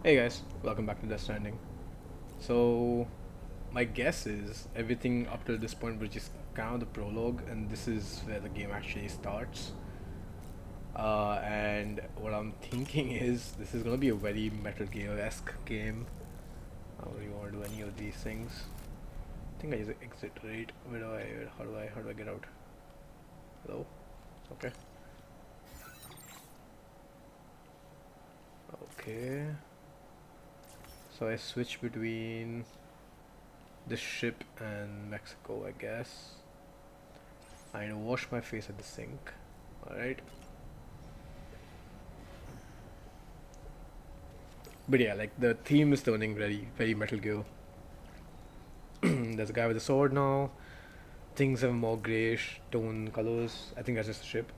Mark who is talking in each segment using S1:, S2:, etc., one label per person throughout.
S1: Hey guys, welcome back to Death Stranding. So, my guess is everything up to this point was just kind of the prologue, and this is where the game actually starts. And what I'm thinking is this is gonna be a very Metal Gear esque game. I don't really want to do any of these things. I think I just exit right. Where do I? How do I get out? Hello? Okay. Okay. So I switch between this ship and Mexico, I guess. I wash my face at the sink. Alright. But yeah, like the theme is turning very Metal Gear. There's a guy with a sword now. Things have more grayish tone colors. I think that's just a ship.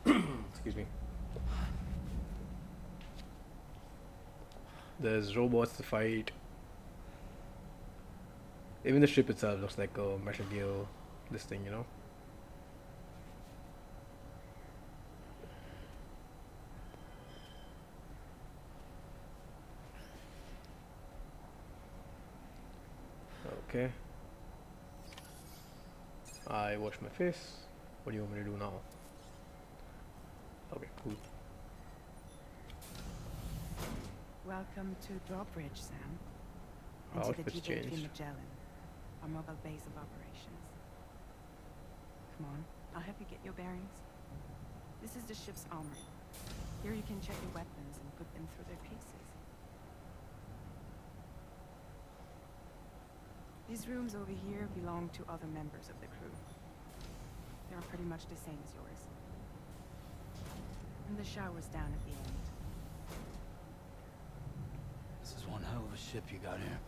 S1: Excuse me. There's robots to fight. Even the ship itself looks like a Metal Gear. This thing. Okay. I wash my face. What do you want me to do now? Okay, cool.
S2: Welcome to Drawbridge, Sam, and to the
S1: Outfits
S2: THV
S1: changed.
S2: Magellan, our mobile base of operations. Come on, I'll help you get your bearings. This is the ship's armory. Here you can check your weapons and put them through their paces. These rooms over here belong to other members of the crew. They are pretty much the same as yours. And the shower's down at the end.
S3: This is one hell of a ship you got here.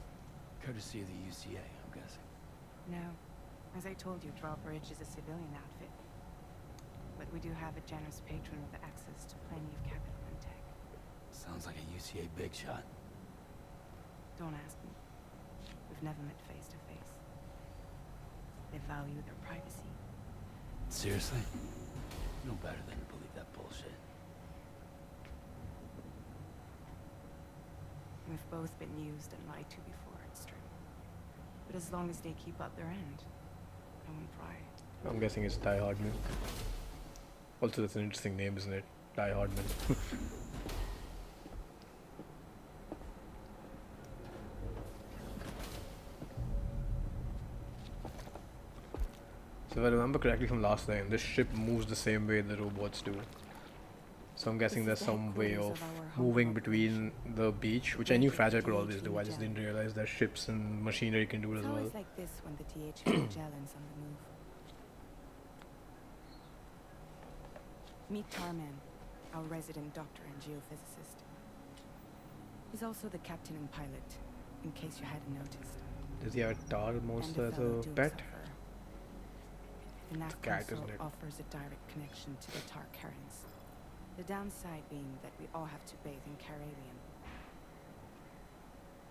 S3: Courtesy of the UCA, I'm guessing.
S2: No. As I told you, Drawbridge is a civilian outfit. But we do have a generous patron with access to plenty of capital and tech.
S3: Sounds like a UCA big shot.
S2: Don't ask me. We've never met face to face. They value their privacy.
S3: Seriously? No better than to believe that bullshit.
S2: We've both been used and lied to before, it's true. But as long as they keep up their end, I won't pry.
S1: I'm guessing it's Die Hardman. Also, that's an interesting name, isn't it? Die Hardman. So if I remember correctly from last time, this ship moves the same way the robots do. So I'm guessing
S2: This is
S1: there's
S2: the
S1: some way
S2: headquarters
S1: of
S2: of our home
S1: moving
S2: operation.
S1: between the beach, which I
S2: Bridge
S1: knew
S2: of the
S1: Fragile could always
S2: THV
S1: do. I just didn't
S2: Magellan.
S1: realize that ships and machinery can do it
S2: It's
S1: as well.
S2: always like this when the THV Magellan's on the move. Meet Tarman, our resident doctor and geophysicist. He's also the captain and pilot, in case you hadn't noticed.
S1: Does he have a tar
S2: And
S1: monster
S2: a
S1: as
S2: fellow
S1: a
S2: doom
S1: pet?
S2: sufferer. The nav
S1: cat,
S2: console
S1: isn't it?
S2: offers a direct connection to the tar currents. The downside being that we all have to bathe in caralium.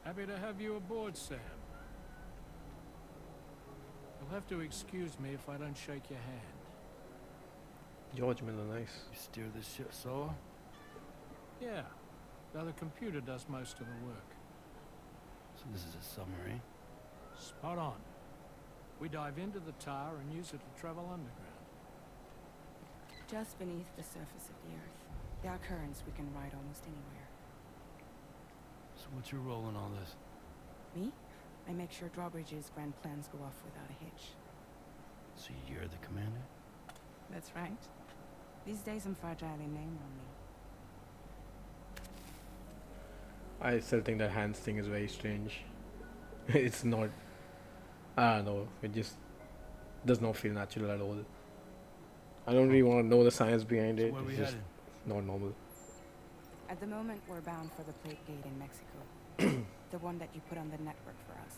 S4: Happy to have you aboard, Sam. You'll have to excuse me if I don't shake your hand.
S1: George Miller, nice.
S3: You steer this ship solo?
S4: Yeah, though the computer does most of the work.
S3: So this is a submarine?
S4: Spot on. We dive into the tar and use it to travel underground.
S2: Just beneath the surface of the Earth, there are currents we can ride almost anywhere.
S3: So what's your role in all this?
S2: Me? I make sure Drawbridge's grand plans go off without a hitch.
S3: So you're the commander?
S2: That's right. These days I'm fragile in name only.
S1: I still think that hands thing is very strange. It's not. I don't know. It just does not feel natural at all. I don't really want to know the science behind
S3: So
S1: it.
S3: where we
S1: It's just
S3: headed?
S1: not normal.
S2: At the moment, we're bound for the plate gate in Mexico. The one that you put on the network for us.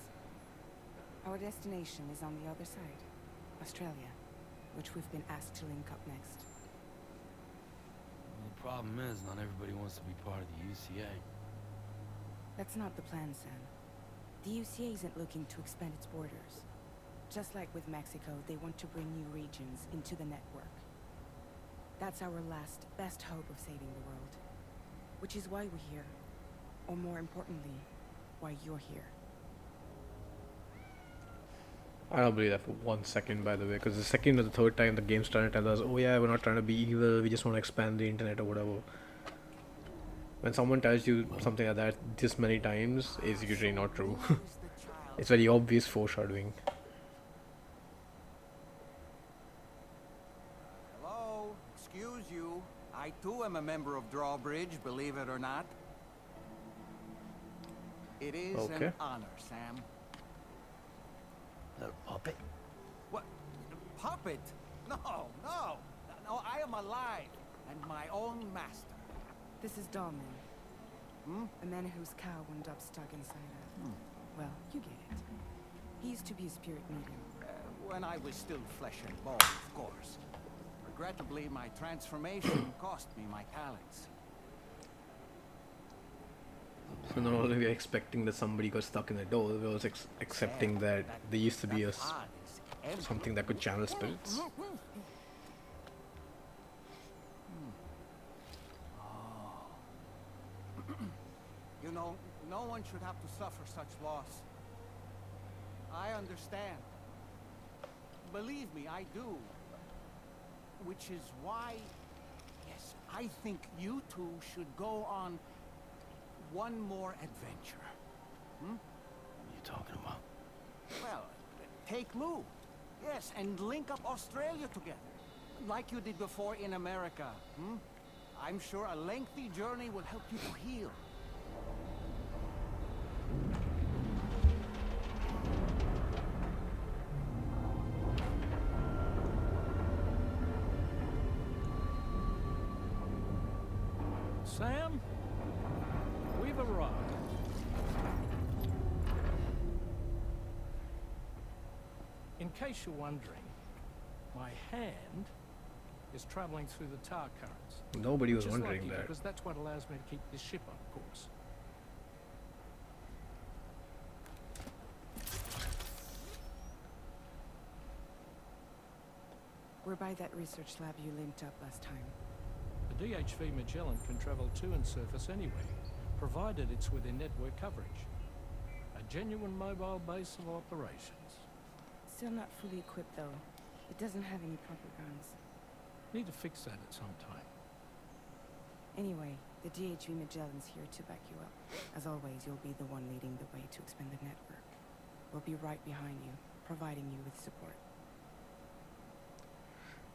S2: Our destination is on the other side, Australia, which we've been asked to link up next.
S3: Well, the problem is, not everybody wants to be part of the UCA.
S2: That's not the plan, Sam. The UCA isn't looking to expand its borders. Just like with Mexico, they want to bring new regions into the network. That's our last, best hope of saving the world. Which is why we're here. Or more importantly, why you're here.
S1: I don't believe that for 1 second, by the way, because the second or the third time the game's trying to tell us, oh yeah, we're not trying to be evil, we just want to expand the internet or whatever. When someone tells you something like that this many times, it's usually not true. It's very obvious foreshadowing.
S5: Hello, excuse you. I too am a member of Drawbridge, believe it or not. It is
S1: Okay.
S5: an honor, Sam.
S3: That puppet?
S5: What? Puppet? No, no. No, I am alive and my own master.
S2: This is Dahlman,
S5: Hmm?
S2: a man whose cow wound up stuck inside a... Well, you get it. He used to be a spirit medium.
S5: When I was still flesh and bone, of course. Regrettably, my transformation cost me my talents.
S1: So not only we are expecting that somebody got stuck in a door, we're also accepting that there used to be a
S5: pod is empty.
S1: something that could channel spirits.
S5: You know, no one should have to suffer such loss. I understand. Believe me, I do. Which is why, yes, I think you two should go on one more adventure.
S3: What are you talking about?
S5: Well, take Lou. Yes, and link up Australia together. Like you did before in America. I'm sure a lengthy journey will help you to heal.
S4: Sam, we've arrived. In case you're wondering, my hand is traveling through the tar currents.
S1: Nobody was
S4: Which is
S1: wondering
S4: lucky
S1: that.
S4: because that's what allows me to keep this ship on course.
S2: We're by that research lab you linked up last time.
S4: The DHV Magellan can travel to and surface anywhere, provided it's within network coverage. A genuine mobile base of operations.
S2: Still not fully equipped, though. It doesn't have any proper guns.
S4: Need to fix that at some time.
S2: Anyway, the DHV Magellan's here to back you up. As always, you'll be the one leading the way to expand the network. We'll be right behind you, providing you with support.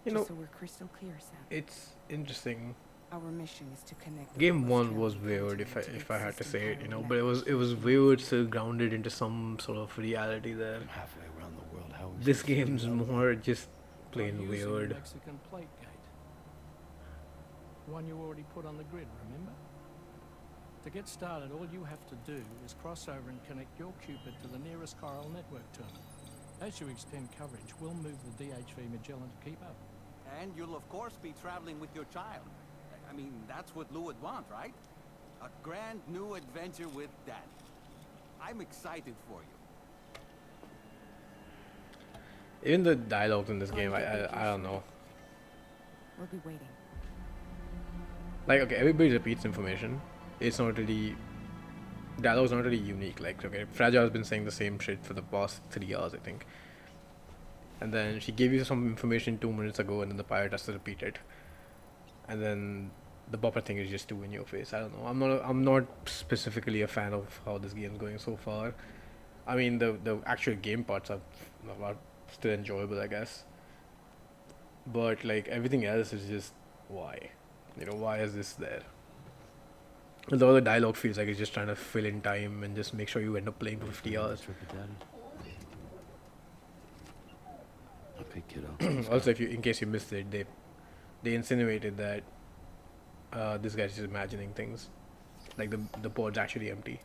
S1: You
S2: Just
S1: know,
S2: so we're crystal clear, Sam.
S1: it's interesting.
S2: Our mission is to connect the
S1: Game
S2: whole
S1: 1 was
S2: Australian
S1: weird,
S2: continent
S1: if I had to
S2: existing
S1: say it, you know,
S2: chiral
S1: but it was
S2: networks.
S1: weird, still grounded into some sort of reality there.
S3: I'm halfway around the world. How is
S1: This
S3: this
S1: game's
S3: relevant?
S1: more just
S4: By
S1: plain
S4: using the
S1: weird.
S4: Mexican plate gate. One you already put on the grid, remember? To get started, all you have to do is cross over and connect your Cupid to the nearest chiral network terminal. As you extend coverage, we'll move the DHV Magellan to keep up.
S5: And you'll of course be traveling with your child. I mean, that's what Lou would want, right? A grand new adventure with Dad. I'm excited for you.
S1: Even the dialogues in this game, I don't know.
S2: We'll be waiting.
S1: Like, okay, everybody repeats information. It's not really... Dialogue's not really unique. Like, okay, Fragile has been saying the same shit for the past 3 hours, I think. And then she gave you some information 2 minutes ago, and then the pirate has to repeat it. And then the bopper thing is just too in your face. I don't know. I'm not specifically a fan of how this game's going so far. I mean, the actual game parts are still enjoyable, I guess. But like everything else is just why, you know, why is this there? And the other dialogue feels like it's just trying to fill in time and just make sure you end up playing for 50 hours.
S3: Trip with Daddy? Okay, kiddo.
S1: Also, if you, in case you missed it, they insinuated that this guy's just imagining things, like the pod's actually empty.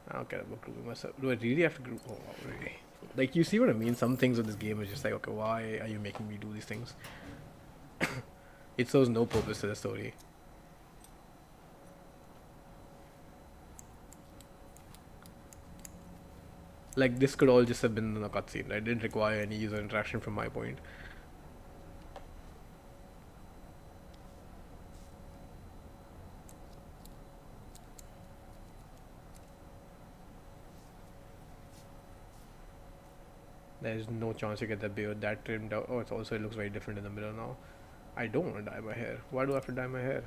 S1: I don't care about grouping myself. Do I really have to group? Oh, really? Like, you see what I mean? Some things of this game is just like, okay, why are you making me do these things? It serves no purpose to the story. Like, this could all just have been in a cutscene, right? It didn't require any user interaction from my point. There's no chance you get the beard that trimmed out. Oh, it's also, it looks very different in the mirror now. I don't want to dye my hair. Why do I have to dye my hair?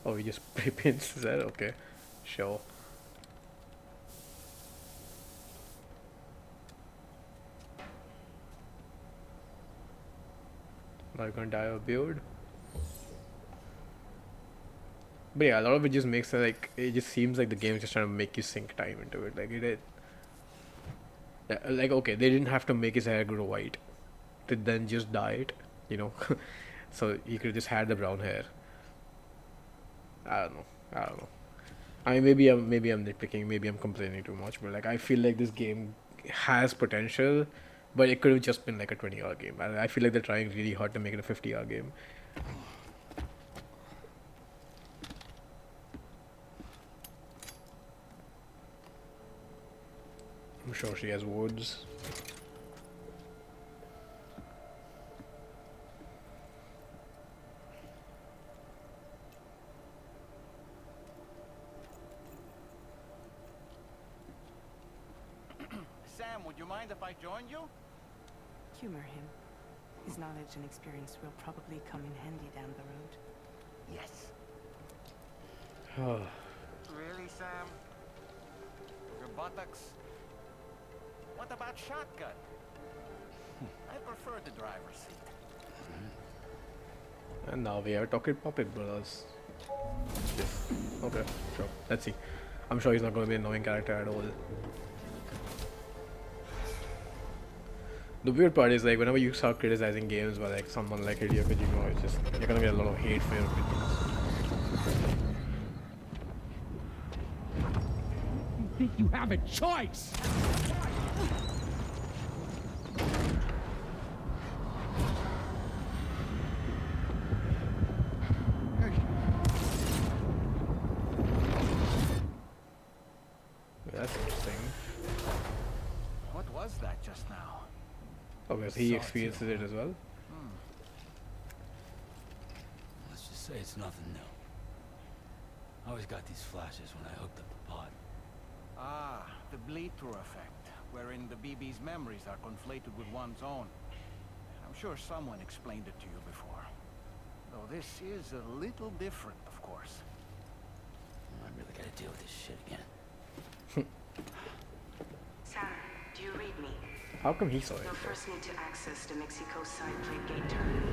S1: Oh, he just spray paints his hair? Okay, sure. Now you're gonna dye a beard? But yeah, a lot of it just makes it like, it just seems like the game is just trying to make you sink time into it. Like like okay, they didn't have to make his hair grow white, to then just dye it, you know. So he could have just had the brown hair. I don't know. I don't know. I mean, maybe I'm nitpicking. Maybe I'm complaining too much. But like, I feel like this game has potential, but it could have just been like a 20-hour game. I feel like they're trying really hard to make it a 50-hour game. I'm sure she has words.
S5: Sam, would you mind if I joined you?
S2: Humor him. His knowledge and experience will probably come in handy down the road.
S5: Yes.
S1: Oh,
S5: Really, Sam? Your buttocks? What about shotgun? I prefer the driver's seat.
S1: and now we are talking Puppet Brothers. Okay, sure. Let's see. I'm sure he's not going to be an annoying character at all. The weird part is like whenever you start criticizing games by like someone like Hideo Kojima, it's just you're gonna get a lot of hate for your opinions.
S4: You think you have a choice?
S1: That's interesting.
S5: What was that just now?
S1: Oh, because he experiences it as well.
S3: Let's just say it's nothing new. I always got these flashes when I hooked up the pod.
S5: Ah, the bleed-through effect, wherein the BB's memories are conflated with one's own. I'm sure someone explained it to you before. Though this is a little different, of course.
S3: I really gotta deal with this shit again.
S2: Sam, do you read me?
S1: How come he saw it?
S2: You'll first need to access the Mexico side plate gate terminal.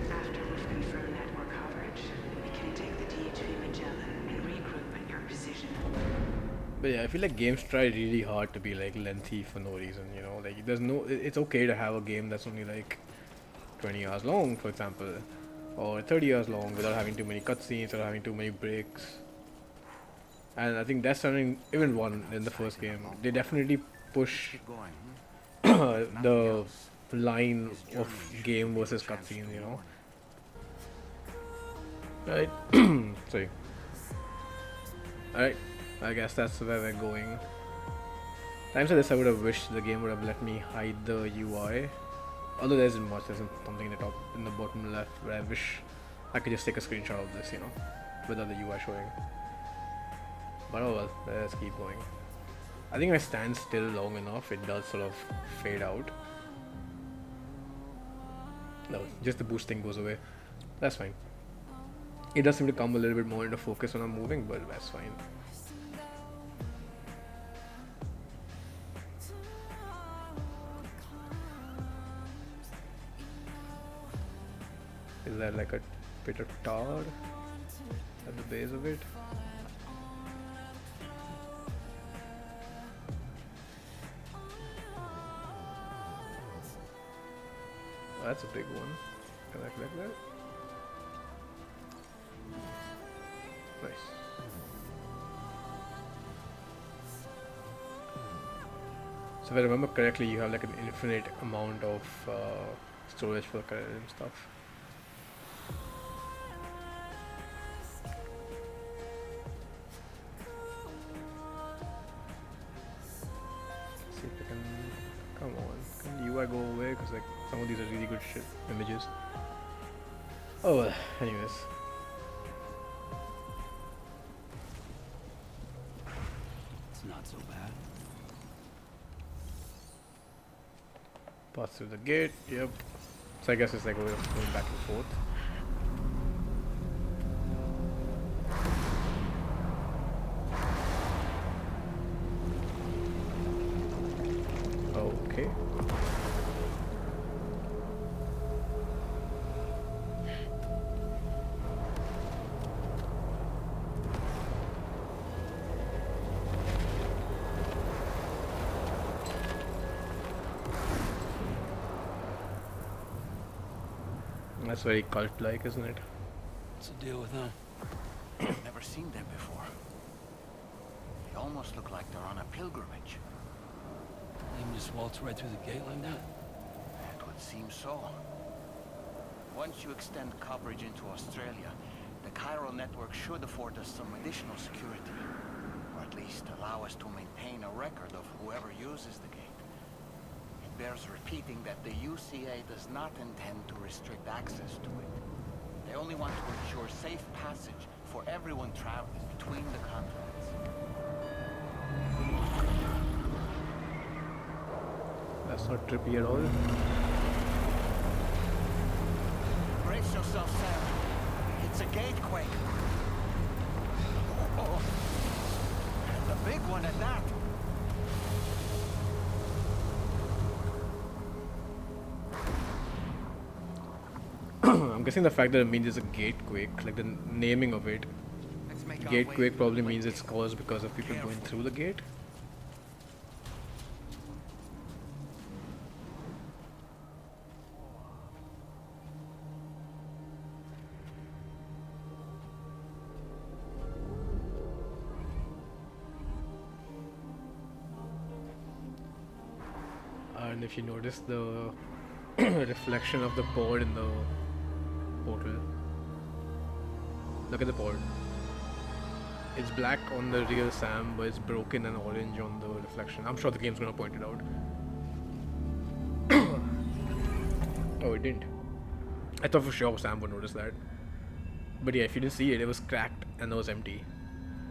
S2: After we've confirmed network coverage, we can take the DHV Magellan and regroup at your precision.
S1: But yeah, I feel like games try really hard to be like lengthy for no reason, you know. Like there's no, it's okay to have a game that's only like 20 hours long, for example, or 30 hours long without having too many cutscenes or having too many breaks. And I think that's something, even one in the first game, they definitely push
S5: Keep going,
S1: the line of game versus cutscenes, you know. Right? Sorry. Alright, I guess that's where we're going. Times like this I would have wished the game would have let me hide the UI. Although there isn't much, there's something in the top, in the bottom left where I wish I could just take a screenshot of this, you know, without the UI showing. But oh well, let's keep going. I think if I stand still long enough, it does sort of fade out. No, just the boost thing goes away. That's fine. It does seem to come a little bit more into focus when I'm moving, but that's fine. Is there like a bit of tar at the base of it? Oh, that's a big one. Can I collect that? Nice. So if I remember correctly, you have like an infinite amount of storage for the credit and stuff. See if I can. Come on, can the UI go away? Because like some of these are really good shit images. Oh well, anyways.
S3: It's not so bad.
S1: Pass through the gate. Yep. So I guess it's like a way of going back and forth. Okay. That's very cult-like, isn't it?
S3: What's the deal with them?
S5: I've never seen them before. They almost look like they're on a pilgrimage.
S3: They can just waltz right through the gate like that?
S5: It would seem so. Once you extend coverage into Australia, the chiral network should afford us some additional security. Or at least allow us to maintain a record of whoever uses the gate. It bears repeating that the UCA does not intend to restrict access to it. They only want to ensure safe passage for everyone traveling between the continents.
S1: That's not trippy at all.
S5: Brace yourself, Sam. It's a gatequake. Oh, and a big one at that.
S1: I'm guessing the fact that it means it's a gatequake, like the naming of it.
S5: Let's make our way
S1: Gatequake
S5: through
S1: probably
S5: the
S1: means
S5: lake.
S1: it's caused because of people going through the gate. And if you notice the reflection of the pod in the portal, look at the pod. It's black on the real Sam, but it's broken and orange on the reflection. I'm sure the game's gonna point it out. Oh, it didn't. I thought for sure Sam would notice that. But yeah, if you didn't see it, it was cracked and it was empty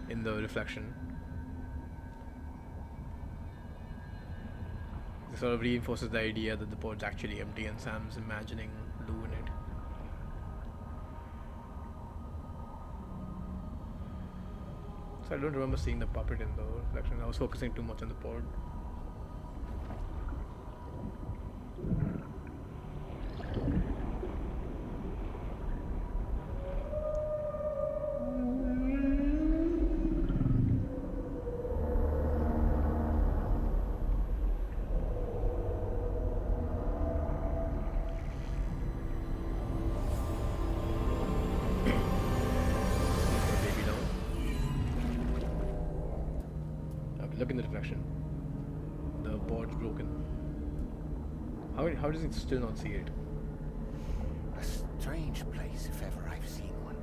S1: in the reflection. This sort of reinforces the idea that the pod's actually empty and Sam's imagining Lou in it. So I don't remember seeing the puppet in the reflection. I was focusing too much on the pod. Baby down. Okay, look in the reflection. The pod's broken. How does it still not see it?
S5: A strange place, if ever I've seen one.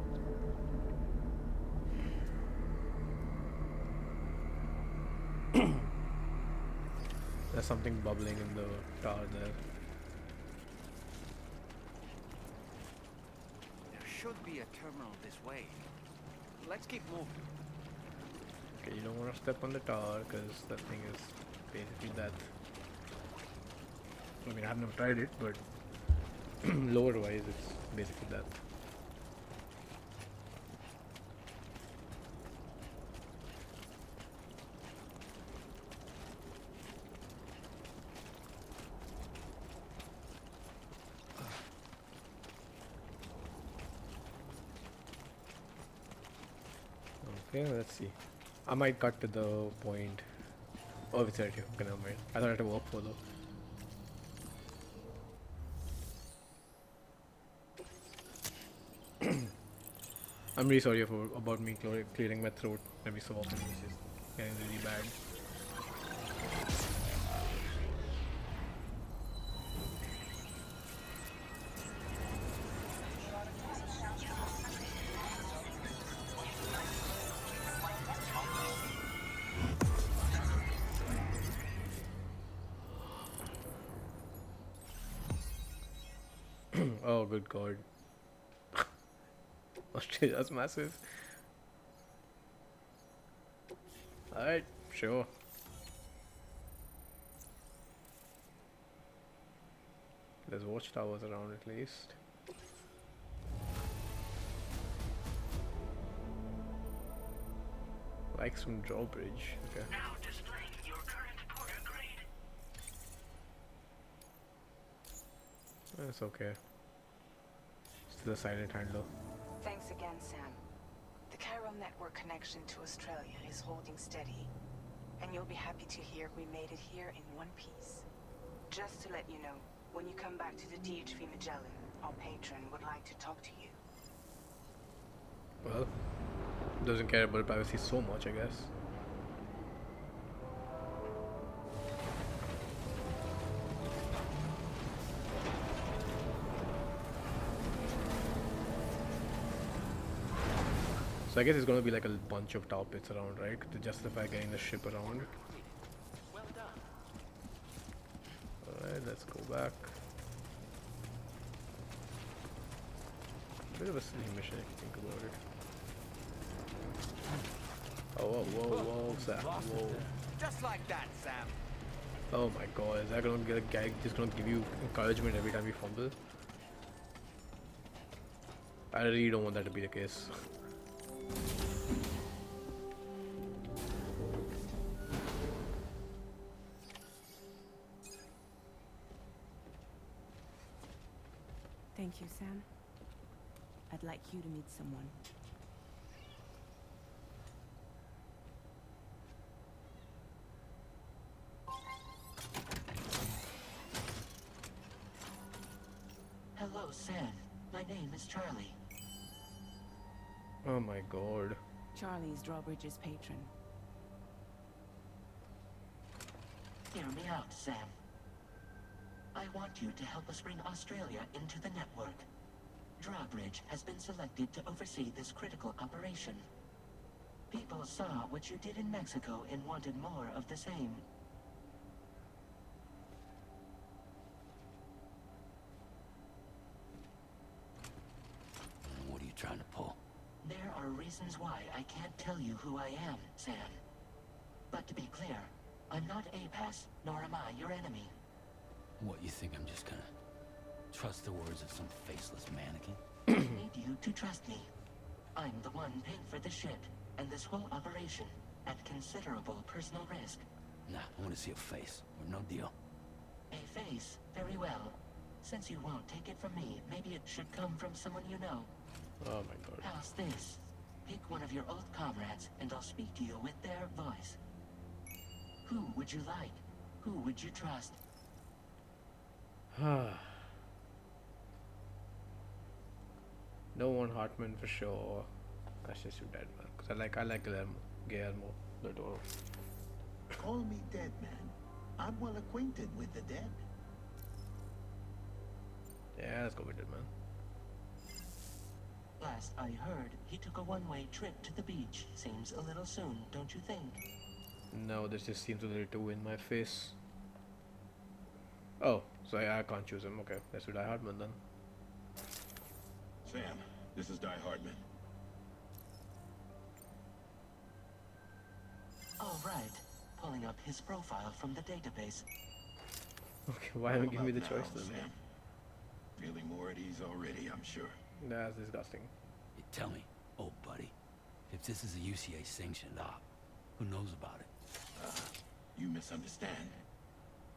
S1: There's something bubbling in the tower there.
S5: There should be a terminal this way. Let's keep moving.
S1: Okay, you don't want to step on the tower because that thing is basically that. I mean, I've never tried it, but lower wise, it's basically that. Okay, let's see. I might cut to the point. Oh, it's right here. Okay, never mind. I thought I had to walk further. I'm really sorry about me clearing my throat every so often. It's just getting really bad. Oh, good God. Australia's massive. Alright, sure. There's watchtowers around at least. Like some drawbridge. Okay.
S6: Now displaying your current porter grade.
S1: That's okay. Still a silent handler.
S2: Thanks again, Sam. The chiral network connection to Australia is holding steady. And you'll be happy to hear we made it here in one piece. Just to let you know, when you come back to the DHV Magellan, our patron would like to talk to you.
S1: Well, doesn't care about privacy so much, I guess. So I guess it's gonna be like a bunch of top pits around, right? To justify getting the ship around.
S6: Well done.
S1: Alright, let's go back. Bit of a silly mission if you think about it. Oh, whoa, Sam, whoa.
S5: Just like that, Sam.
S1: Oh my god, is that gonna get a guy just gonna give you encouragement every time you fumble? I really don't want that to be the case.
S2: Thank you, Sam. I'd like you to meet someone.
S7: Hello, Sam. My name is Charlie.
S1: Oh my god.
S2: Charlie's Drawbridge's patron.
S7: Hear me out, Sam. I want you to help us bring Australia into the network. Drawbridge has been selected to oversee this critical operation. People saw what you did in Mexico and wanted more of the same.
S3: What are you trying to pull?
S7: There are reasons why I can't tell you who I am, Sam. But to be clear, I'm not APAS, nor am I your enemy.
S3: What, you think I'm just gonna trust the words of some faceless mannequin?
S7: I need you to trust me. I'm the one paying for the ship and this whole operation at considerable personal risk.
S3: Nah, I want to see a face, or no deal.
S7: A face, very well. Since you won't take it from me, maybe it should come from someone you know.
S1: Oh my god.
S7: How's this? Pick one of your old comrades, and I'll speak to you with their voice. Who would you like? Who would you trust?
S1: No one Hartman for sure. That's just too dead, man. Cause I like Guillermo del Toro.
S8: Call me dead, man. I'm well acquainted with the dead.
S1: Yeah, let's go with it, man.
S7: Last I heard, he took a one-way trip to the beach. Seems a little soon, don't you think?
S1: No, this just seems a little too in my face. Oh, so I can't choose him. Okay, let's do Die Hardman then.
S8: Sam, this is Die Hardman.
S7: All right. Pulling up his profile from the database.
S1: Okay, why haven't you given me the
S8: Now,
S1: choice then?
S8: Sam. Feeling more at ease already, I'm sure.
S1: That's disgusting.
S3: You tell me, old buddy, if this is a UCA sanctioned op, who knows about it?
S8: You misunderstand.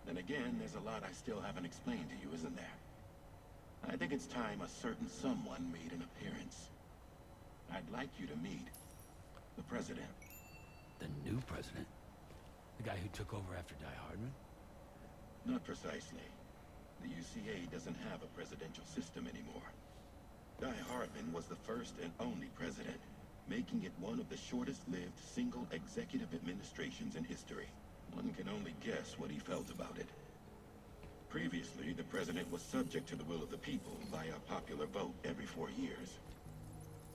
S8: Then again, there's a lot I still haven't explained to you, isn't there? I think it's time a certain someone made an appearance. I'd like you to meet the president.
S3: The new president? The guy who took over after Die Hardman?
S8: Not precisely. The UCA doesn't have a presidential system anymore. Die Hardman was the first and only president, making it one of the shortest-lived single executive administrations in history. One can only guess what he felt about it. Previously, the president was subject to the will of the people via a popular vote every 4 years.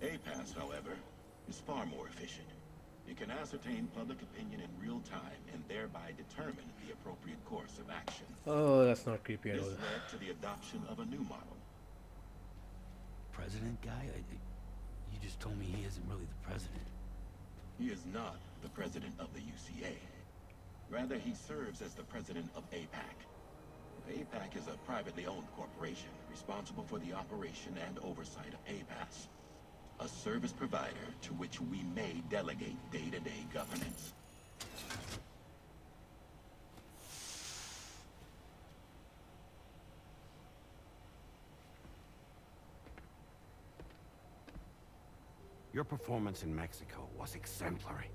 S8: APAS, however, is far more efficient. It can ascertain public opinion in real time and thereby determine the appropriate course of action.
S1: Oh, that's not creepy at
S8: This
S1: all.
S8: led to the adoption of a new model.
S3: President guy? You just told me he isn't really the president.
S8: He is not the president of the UCA. Rather, he serves as the president of APAC. APAC is a privately owned corporation responsible for the operation and oversight of APAS, a service provider to which we may delegate day-to-day governance.
S9: Your performance in Mexico was exemplary.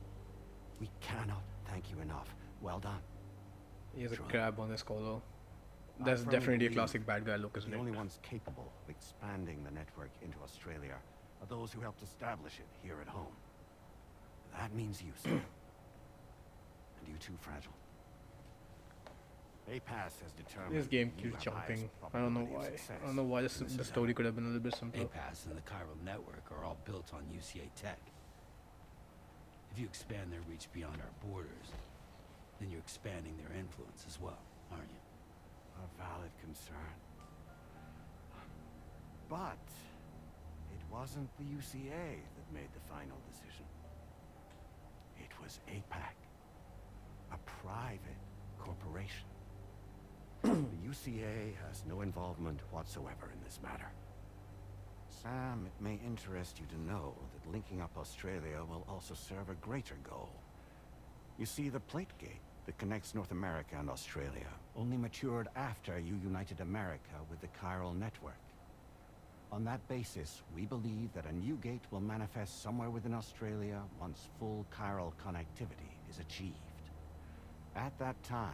S9: We cannot thank you enough. Well done.
S1: He has a
S9: Truly.
S1: crab on his collar.
S9: I
S1: That's
S9: firmly
S1: definitely a
S9: believe
S1: classic bad guy look, isn't
S9: the
S1: it?
S9: only ones capable of expanding the network into Australia are those who helped establish it here at home. That means you, sir. And you too, Fragile. APAS has determined
S1: This game
S9: you
S1: keeps
S9: have highest
S1: jumping. I don't know
S9: probability of
S1: why.
S9: success
S1: I don't know why
S9: in
S1: the
S9: endeavor.
S1: story could have been a little bit simpler.
S3: APAS and the chiral network are all built on UCA tech. If you expand their reach beyond our borders, then you're expanding their influence as well, aren't you?
S9: A valid concern. But it wasn't the UCA that made the final decision. It was APAC, a private corporation. The UCA has no involvement whatsoever in this matter. Sam, it may interest you to know that linking up Australia will also serve a greater goal. You see, the plate gate that connects North America and Australia only matured after you united America with the chiral network. On that basis, we believe that a new gate will manifest somewhere within Australia once full chiral connectivity is achieved. At that time,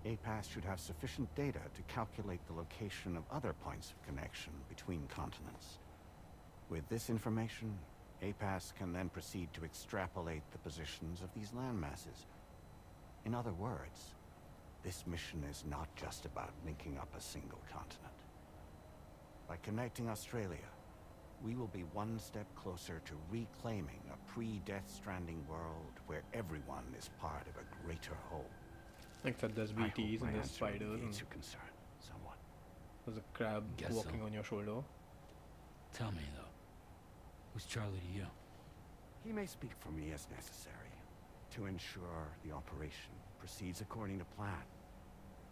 S9: APAS should have sufficient data to calculate the location of other points of connection between continents. With this information, APAS can then proceed to extrapolate the positions of these landmasses. In other words, this mission is not just about linking up a single continent. By connecting Australia, we will be one step closer to reclaiming a pre-death stranding world where everyone is part of a greater whole.
S1: Except there's
S9: I hope
S1: BTs
S9: my
S1: and there's
S9: answer
S1: spiders and
S9: alleviates your concern somewhat.
S1: there's a crab
S3: Guess so.
S1: walking on your shoulder.
S3: Tell me, though, who's Charlie to you?
S9: He may speak for me as necessary to ensure the operation proceeds according to plan.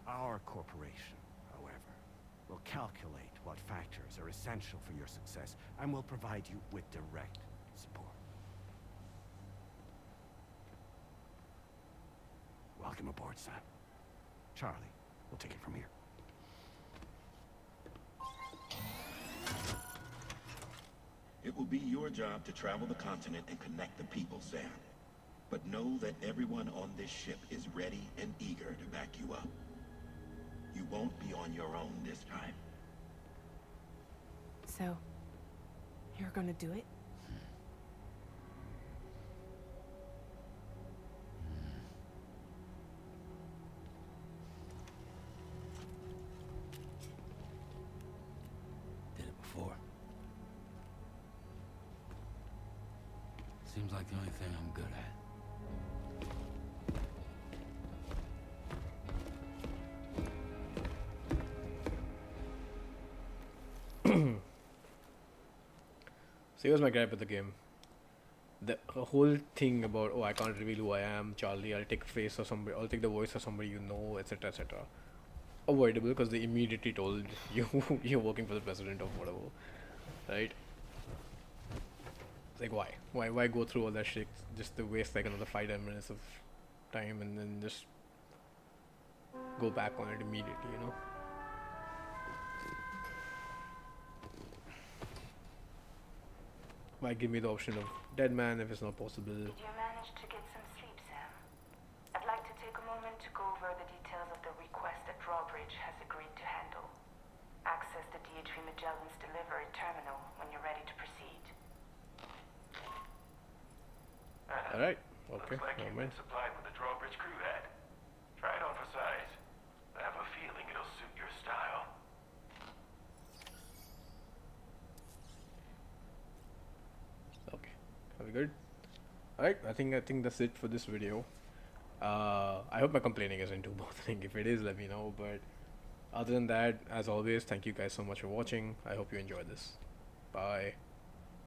S9: Our corporation, however, will calculate what factors are essential for your success and will provide you with direct support. Welcome aboard, Sam. Charlie, we'll take it from here.
S8: It will be your job to travel the continent and connect the people, Sam. But know that everyone on this ship is ready and eager to back you up. You won't be on your own this time.
S2: So, you're gonna do it?
S3: Did it before. Seems like the only thing I'm good at.
S1: So here's my gripe with the game. The whole thing about, oh, I can't reveal who I am, Charlie, I'll take face of somebody, I'll take the voice of somebody you know, etc., etc. Avoidable because they immediately told you you're working for the president of whatever, right? It's like, why? Why go through all that shit just to waste like another 5-10 minutes of time and then just go back on it immediately, you know? Why give me the option of dead man if it's not possible?
S10: Did you manage to get some sleep, Sam? I'd like to take a moment to go over the details of the request that Drawbridge has agreed to handle. Access the DHV Magellan's delivery terminal when you're ready to proceed.
S1: Alright, okay,
S6: Looks like
S1: never
S6: you've
S1: mind.
S6: been supplied with the Drawbridge crew hat. Try it on for size. I have a feeling it'll suit your style.
S1: Okay, are we good? Alright, I think that's it for this video. I hope my complaining isn't too bothering. If it is, let me know. But other than that, as always, thank you guys so much for watching. I hope you enjoyed this. Bye.